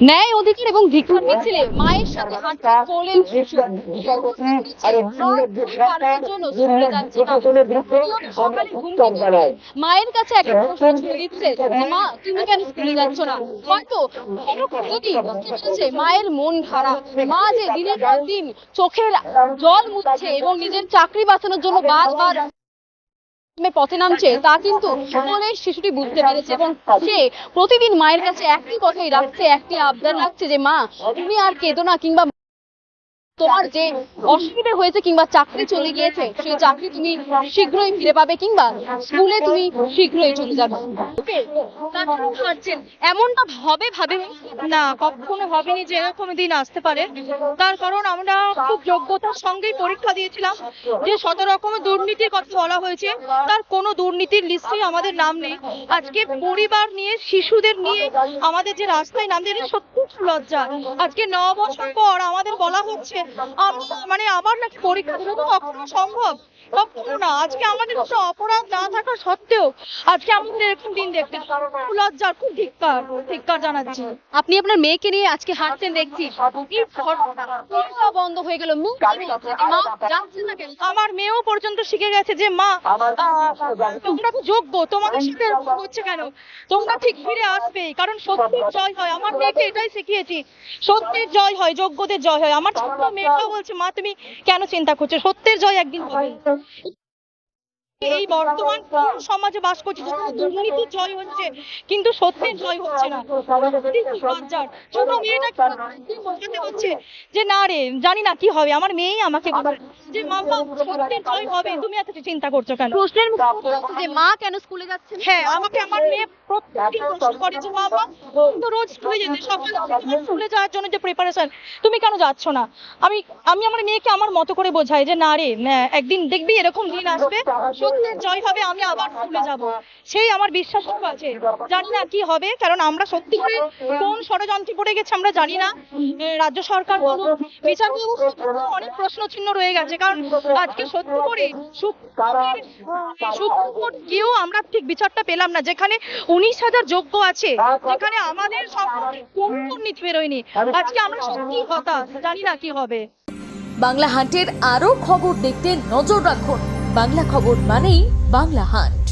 ন্যায় অধিকার এবং ধিক্কার মিছিলে মায়ের সাথে হাঁটতে চলেন শিশু। জন্য স্কুলে যাচ্ছে না। সকালে ঘুম থেকে মায়ের কাছে একটা প্রশ্ন ছুড়ে দিচ্ছে যে মা তুমি কেন স্কুলে যাচ্ছ না। হয়তো যদি বুঝতে পেরেছে মায়ের মন খারাপ, মা যে দিনের পর দিন চোখের জল মুছছে এবং নিজের চাকরি বাঁচানোর জন্য বারবার পথে নামছে, তা কিন্তু বলে শিশুটি বুঝতে পেরেছে এবং সে প্রতিদিন মায়ের কাছে একটি কথাই রাখছে, একটি আবদার রাখছে যে মা তুমি আর কেঁদো না, কিংবা তোমার যে অসুবিধা হয়েছে কিংবা চাকরি চলে গিয়েছে সেই চাকরি তুমি শীঘ্রই ফিরে পাবে, কিংবা স্কুলে তুমি শীঘ্রই চলে যাবে। এমনটা হবে ভাবে না, কখনো ভাবিনি যে এরকম দিন আসতে পারে। তার কারণ আমরা খুব যোগ্যতার সঙ্গেই পরীক্ষা দিয়েছিলাম। যে ১৭ রকমের দুর্নীতির কথা বলা হয়েছে, তার কোনো দুর্নীতির লিস্টেই আমাদের নাম নেই। আজকে পরিবার নিয়ে, শিশুদের নিয়ে আমাদের যে রাস্তায় নামতে, এটা সত্যি লজ্জা। আজকে ৯ বছর পর আমাদের বলা হচ্ছে আবার নাকি পরীক্ষা দেবো, কখনো সম্ভব? কখনো না। আজকে আমাদের কোনো অপরাধ না থাকা সত্ত্বেও আজকে আমাদের এরকম দিন দেখতে লজ্জা, খুব ধিক্কার জানাচ্ছি। আপনি আপনার মেয়েকে নিয়ে আজকে হাঁটছেন দেখছি, বন্ধ হয়ে গেল, মুখ মা যাচ্ছে না কেন? আমার মেয়েও পর্যন্ত শিখে গেছে যে মা তোমরা তো যোগ্য, তোমাদের সাথে এরকম হচ্ছে কেন? তোমরা ঠিক ফিরে আসবেই, কারণ সত্যের জয় হয়। আমার মেয়েকে এটাই শিখিয়েছি, সত্যের জয় হয়, যোগ্যদের জয় হয়। আমার ছোট্ট মেয়েটাও বলছে মা তুমি কেন চিন্তা করছো, সত্যের জয় একদিন হবে। এই বর্তমান সমাজে বাস করছি, দুর্নীতির জয় হচ্ছে কিন্তু সত্যের জয় হচ্ছে না। ছোট মেয়েটাকে বোঝাতে হচ্ছে যে না রে, জানি না কি হবে, আমার মেয়েই আমাকে যে মা সত্যের জয় হবে, তুমি এত চিন্তা করছো কেন? প্রশ্নের যে মা কেন স্কুলে যাচ্ছে। হ্যাঁ, আমাকে আমার মেয়ে প্রত্যেকদিন প্রশ্ন করে যে মা তো রোজ স্কুলে যেতে, সকালে স্কুলে যাওয়ার জন্য যে প্রিপারেশন, তুমি কেন যাচ্ছ না? আমি আমার মেয়েকে আমার মতো করে বোঝাই যে না রে, একদিন দেখবি এরকম দিন আসবে, সত্যের জয় হবে, আমি আবার স্কুলে যাব। সেই আমার বিশ্বাস আছে। জানি না কি হবে, কারণ আমরা সত্যি করে কোন ষড়যন্ত্রে পড়ে গেছে আমরা জানি না। রাজ্য সরকার বলুন, বিচার ব্যবস্থা অনেক প্রশ্ন চিহ্ন রয়ে গেছে। কারণ আজকে সত্যি করে সুপ্রিম কোর্ট গিয়েও আমরা ঠিক বিচারটা পেলাম না, যেখানে 19,000 যোগ্য আছে, যেখানে আমাদের কোন দুর্নীতি বেরোয়নি। আজকে আমরা সত্যি হতাশ, জানি না কি হবে। বাংলা হান্টের আরো খবর দেখতে নজর রাখুন। বাংলা খবর মানেই বাংলা হান্ট।